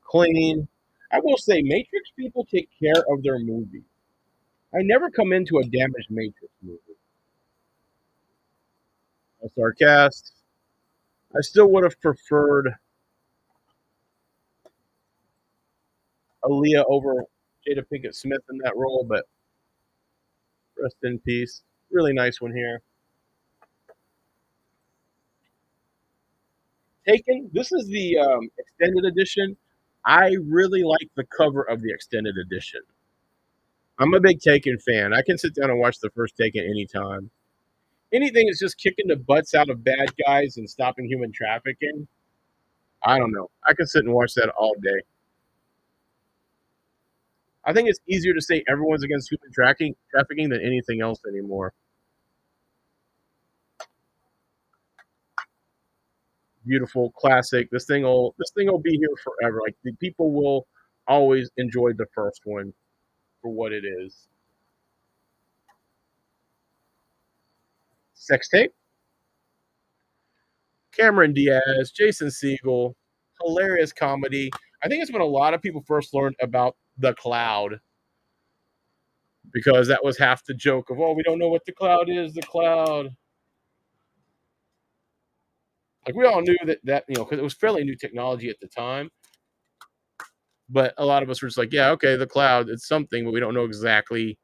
Clean. I will say, Matrix people take care of their movies. I never come into a damaged Matrix movie. That's our cast. I still would have preferred Aaliyah over Jada Pinkett Smith in that role, but rest in peace. Really nice one here. Taken. This is the extended edition. I really like the cover of the extended edition. I'm a big Taken fan. I can sit down and watch the first Taken anytime. Anything is just kicking the butts out of bad guys and stopping human trafficking. I don't know. I can sit and watch that all day. I think it's easier to say everyone's against human trafficking than anything else anymore. Beautiful, classic. This thing will be here forever. Like the people will always enjoy the first one for what it is. Sex tape. Cameron Diaz, Jason Segel, hilarious comedy. I think it's when a lot of people first learned about the cloud because that was half the joke of, oh, we don't know what the cloud is. The cloud. Like we all knew that because it was fairly new technology at the time. But a lot of us were just like, yeah, okay, the cloud, it's something, but we don't know exactly.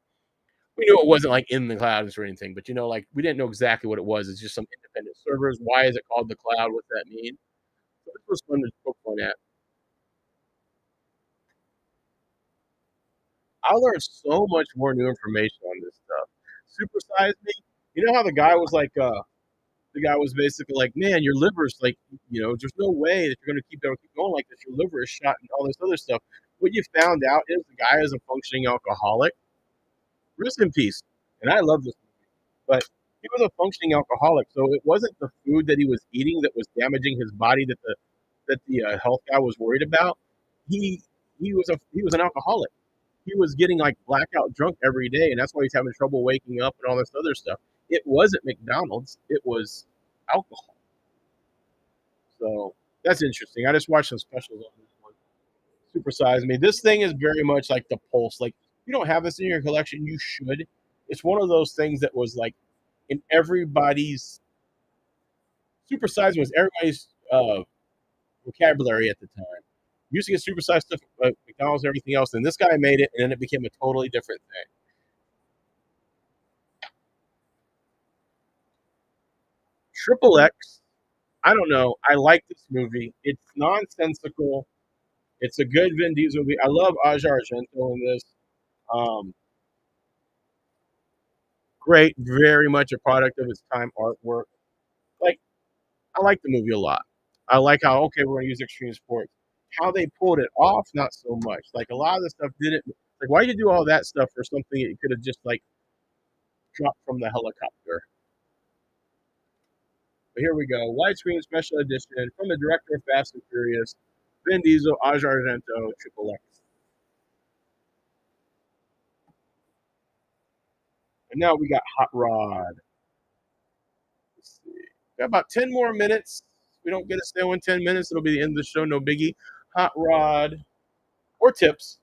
We knew it wasn't like in the clouds or anything, but like we didn't know exactly what it was. It's just some independent servers. Why is it called the cloud? What's that mean? So this was fun to poke fun at. I learned so much more new information on this stuff. Super Size Me. You know how the guy was basically like, man, your liver's like, there's no way that you're going to keep going like this. Your liver is shot and all this other stuff. What you found out is the guy is a functioning alcoholic. Rest in peace. And I love this movie. But he was a functioning alcoholic. So it wasn't the food that he was eating that was damaging his body that the health guy was worried about. He he was an alcoholic. He was getting like blackout drunk every day, and that's why he's having trouble waking up and all this other stuff. It wasn't McDonald's; it was alcohol. So that's interesting. I just watched some specials on this one. Super Size Me. This thing is very much like the Pulse. Like if you don't have this in your collection, you should. It's one of those things that was like in everybody's Super Size Me was everybody's vocabulary at the time. Used to get supersized stuff at McDonald's and everything else, and this guy made it, and then it became a totally different thing. Triple X, I don't know. I like this movie. It's nonsensical. It's a good Vin Diesel movie. I love Aja Argento in this. Um, Great, very much a product of its time artwork. Like, I like the movie a lot. I like how, okay, we're going to use extreme sports. How they pulled it off, not so much. Like, a lot of the stuff didn't. Like, why did you do all that stuff for something that you could have just, like, dropped from the helicopter? But here we go. Widescreen special edition from the director of Fast and Furious, Vin Diesel, Aja Argento, Triple X. And now we got Hot Rod. Let's see. Got about 10 more minutes. If we don't get a sale in 10 minutes, it'll be the end of the show. No biggie. Hot Rod or tips.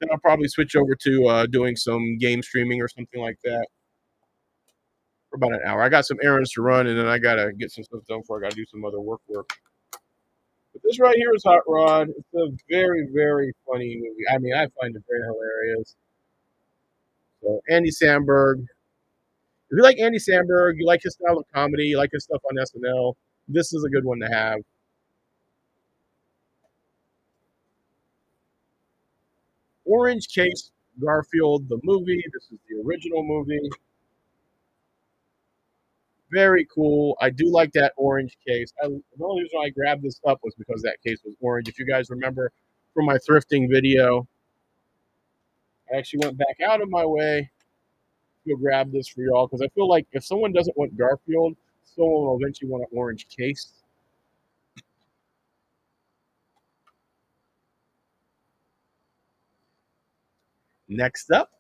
Then I'll probably switch over to doing some game streaming or something like that for about an hour. I got some errands to run, and then I got to get some stuff done before I got to do some other work. But this right here is Hot Rod. It's a very, very funny movie. I mean, I find it very hilarious. So Andy Samberg. If you like Andy Samberg, you like his style of comedy, you like his stuff on SNL, this is a good one to have. Orange Case Garfield, the movie. This is the original movie. Very cool. I do like that orange case. The only reason I grabbed this up was because that case was orange. If you guys remember from my thrifting video, I actually went back out of my way to grab this for y'all because I feel like if someone doesn't want Garfield, someone will eventually want an orange case. Next up,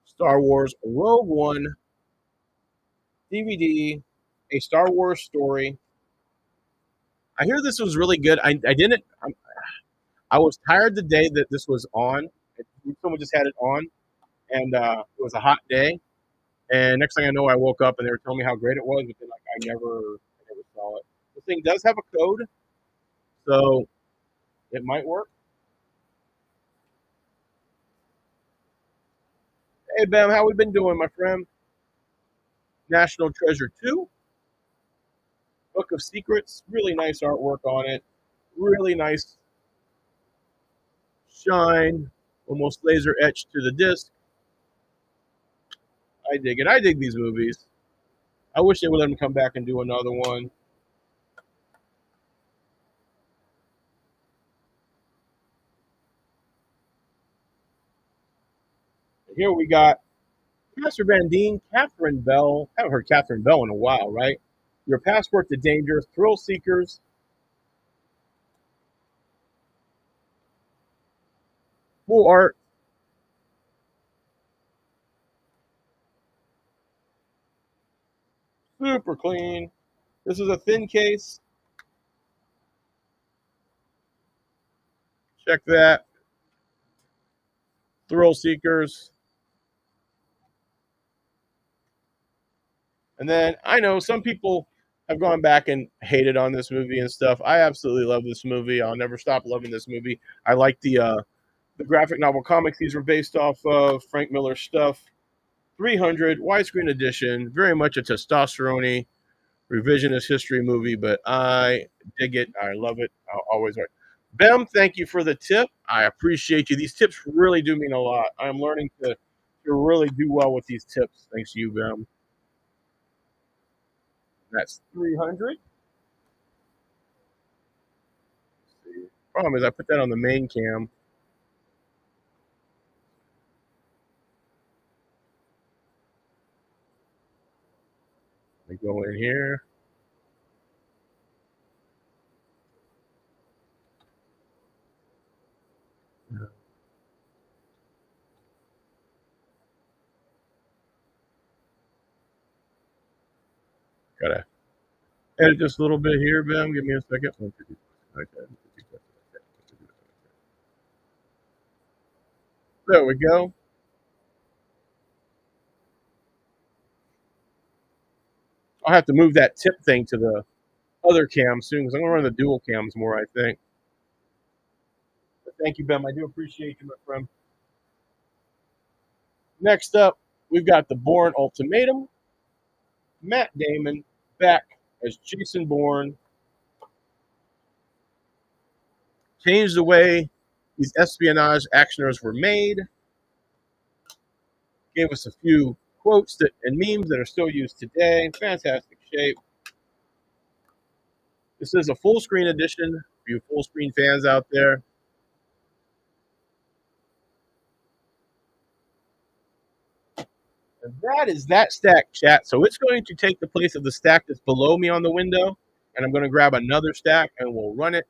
Star Wars Rogue One DVD, a Star Wars story. I hear this was really good. I didn't. I was tired the day that this was on. Someone just had it on, and it was a hot day. And next thing I know, I woke up and they were telling me how great it was, but then like I never saw it. This thing does have a code, so it might work. Hey Bam, how we been doing, my friend? National Treasure 2, Book of Secrets, really nice artwork on it. Really nice shine, almost laser etched to the disc. I dig it. I dig these movies. I wish they would let them come back and do another one. Here we got Master Van Dien, Catherine Bell. I haven't heard Catherine Bell in a while, right? Your Passport to Danger, Thrill Seekers, full art. Super clean. This is a thin case. Check that. Thrill Seekers. And then I know some people have gone back and hated on this movie and stuff. I absolutely love this movie. I'll never stop loving this movie. I like the graphic novel comics these were based off of, Frank Miller stuff. 300 widescreen edition, very much a testosterone revisionist history movie, but I dig it. I love it. I'll always like. Bem, thank you for the tip. I appreciate you. These tips really do mean a lot. I'm learning to really do well with these tips. Thanks to you, Bem. That's 300. Problem is, I put that on the main cam. I go in here. Gotta edit this a little bit here, Bem. Give me a second. Okay. There we go. I'll have to move that tip thing to the other cam soon because I'm gonna run the dual cams more, I think. But thank you, Bem. I do appreciate you, my friend. Next up, we've got the Bourne Ultimatum. Matt Damon back as Jason Bourne. Changed the way these espionage actioners were made. Gave us a few quotes and memes that are still used today. Fantastic shape. This is a full screen edition for you full screen fans out there. And that is that stack, chat. So it's going to take the place of the stack that's below me on the window. And I'm going to grab another stack and we'll run it.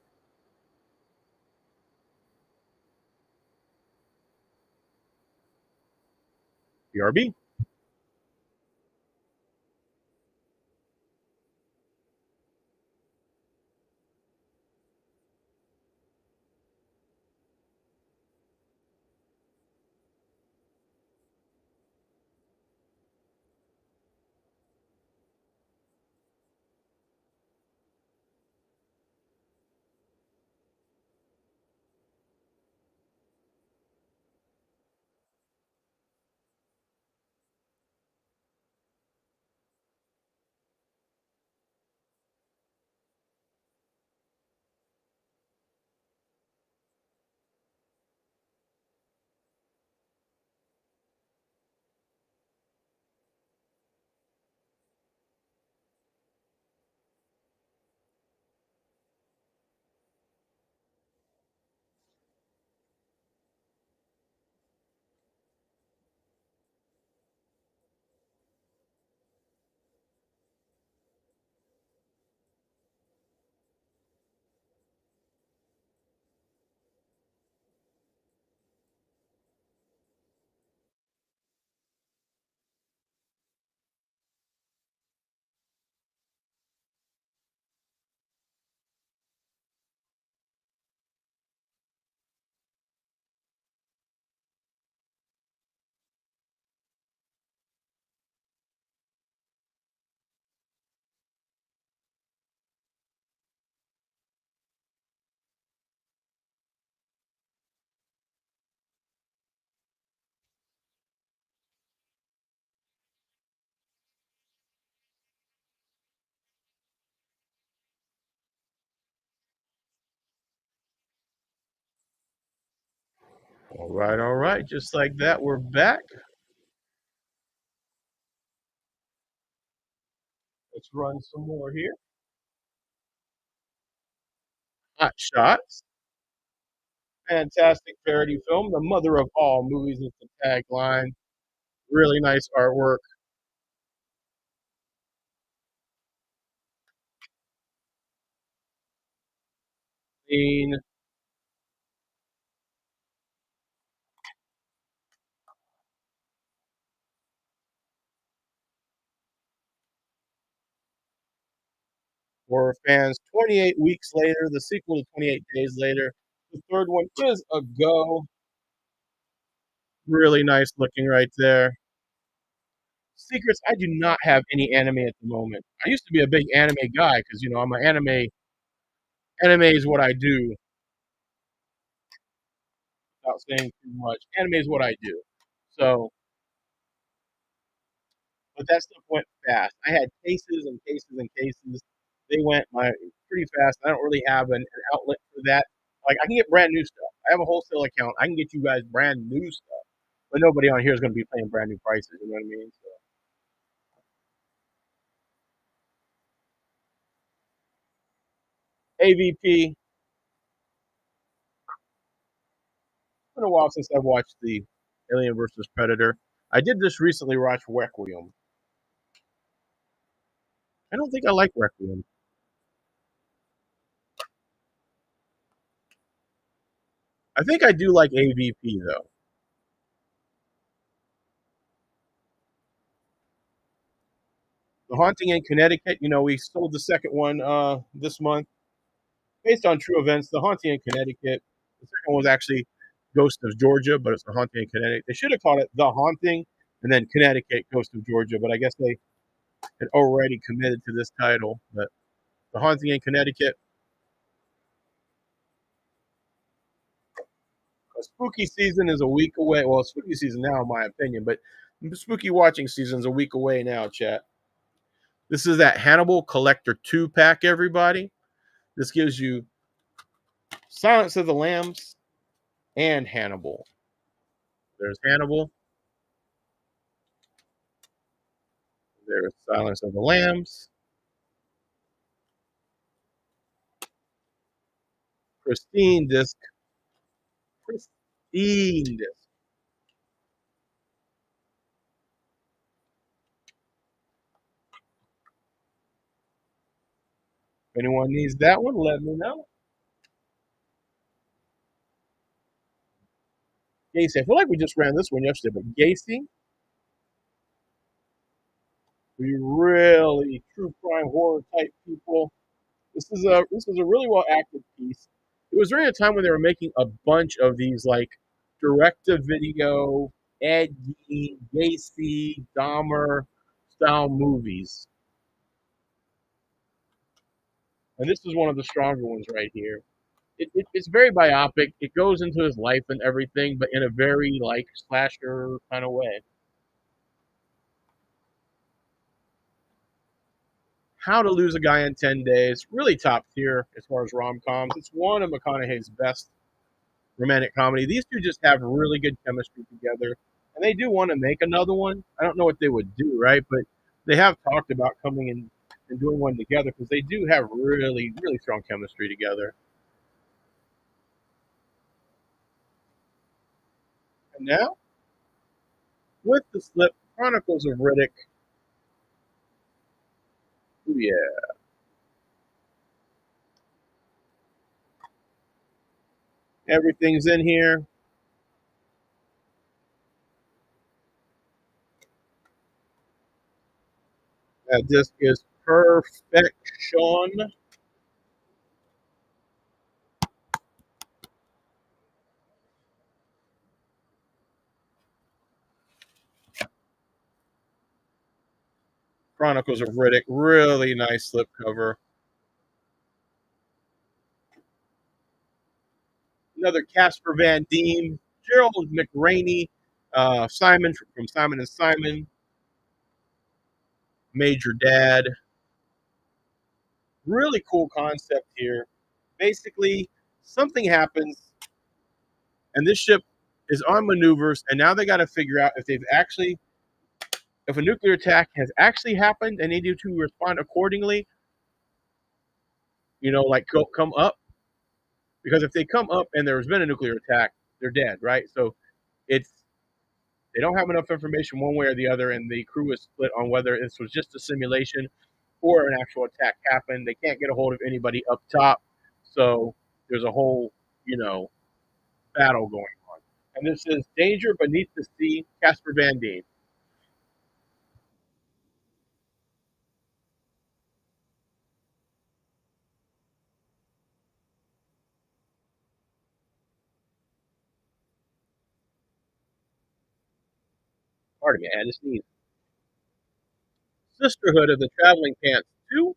BRB. All right. Just like that, we're back. Let's run some more here. Hot Shots. Fantastic parody film, the mother of all movies is the tagline. Really nice artwork. Scene for fans. 28 weeks later, the sequel to 28 Days Later. The third one is a go. Really nice looking right there. Secrets, I do not have any anime at the moment. I used to be a big anime guy because I'm an anime is what I do without saying too much. Anime is what I do. So, but that stuff went fast. I had cases and cases and cases. They went pretty fast. I don't really have an outlet for that. Like I can get brand new stuff. I have a wholesale account. I can get you guys brand new stuff, but nobody on here is going to be paying brand new prices. You know what I mean? So AVP. It's been a while since I've watched the Alien versus Predator. I did just recently watch Requiem. I don't think I like Requiem. I think I do like AVP though. The Haunting in Connecticut. We sold the second one this month, based on true events. The Haunting in Connecticut. The second one was actually Ghost of Georgia, but it's the Haunting in Connecticut. They should have called it The Haunting and then Connecticut Ghost of Georgia, but I guess they had already committed to this title. But The Haunting in Connecticut. Spooky season is a week away. Well, spooky season now, in my opinion, but spooky watching season is a week away now, chat. This is that Hannibal Collector 2 pack, everybody. This gives you Silence of the Lambs and Hannibal. There's Hannibal. There's Silence of the Lambs. Pristine disc. Pristine disc. If anyone needs that one, let me know. Gacy. I feel like we just ran this one yesterday, but Gacy, we really true crime horror type people. This is a really well acted piece. It was during a time when they were making a bunch of these like direct to video, Ed Gein, Gacy, Dahmer style movies, and this is one of the stronger ones right here. It's very biopic. It goes into his life and everything, but in a very like slasher kind of way. How to Lose a Guy in 10 Days, really top tier as far as rom coms. It's one of McConaughey's best romantic comedy. These two just have really good chemistry together, and they do want to make another one. I don't know what they would do, right? But they have talked about coming in and doing one together because they do have really, really strong chemistry together. And now, with the slip, Chronicles of Riddick. Ooh, yeah, everything's in here. That disc is perfection. Chronicles of Riddick, really nice slipcover. Another Casper Van Diem, Gerald McRaney, Simon from Simon and Simon, Major Dad. Really cool concept here. Basically, something happens, and this ship is on maneuvers, and now they got to figure out if a nuclear attack has actually happened and they need to respond accordingly. Like come up, because if they come up and there's been a nuclear attack, they're dead, right? So it's they don't have enough information one way or the other, and the crew is split on whether this was just a simulation or an actual attack happened. They can't get a hold of anybody up top, so there's a whole battle going on. And this is Danger Beneath the Sea, Casper Van Dien. Pardon me, I just need Sisterhood of the Traveling Pants 2.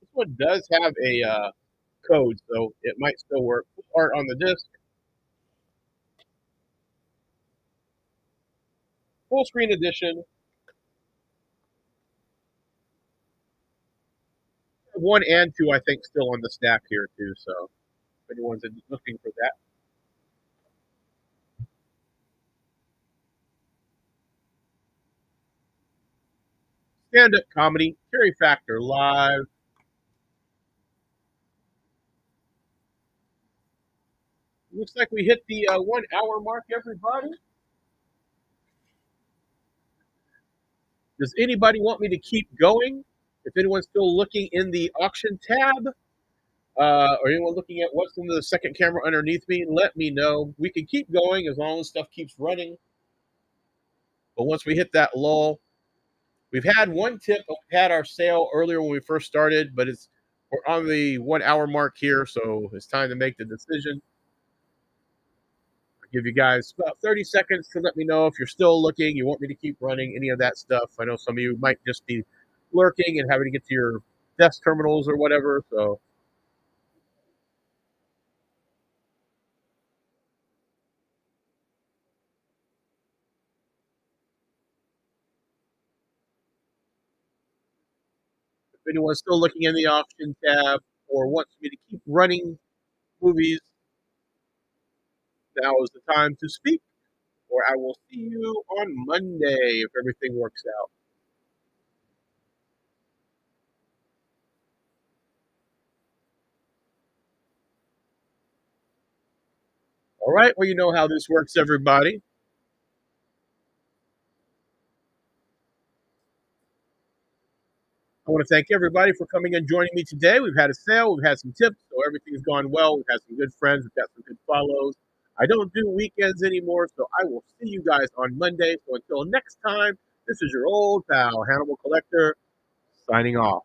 This one does have a code, so it might still work. Art on the disc, full screen edition. 1 and 2, I think, still on the stack here too. So if anyone's looking for that, stand-up comedy, Cherry Factor Live. Looks like we hit the 1 hour mark, everybody. Does anybody want me to keep going? If anyone's still looking in the auction tab, or anyone looking at what's in the second camera underneath me, let me know. We can keep going as long as stuff keeps running. But once we hit that lull, we've had one tip. We had our sale earlier when we first started, but we're on the 1 hour mark here, so it's time to make the decision. I'll give you guys about 30 seconds to let me know if you're still looking, you want me to keep running, any of that stuff. I know some of you might just be lurking and having to get to your desk terminals or whatever, so if anyone's still looking in the auction tab or wants me to keep running movies, now is the time to speak, or I will see you on Monday if everything works out. All right, well, you know how this works, everybody. I want to thank everybody for coming and joining me today. We've had a sale, we've had some tips, so everything's gone well. We've had some good friends, we've got some good follows. I don't do weekends anymore, so I will see you guys on Monday. So until next time, this is your old pal, Hannibal Collector, signing off.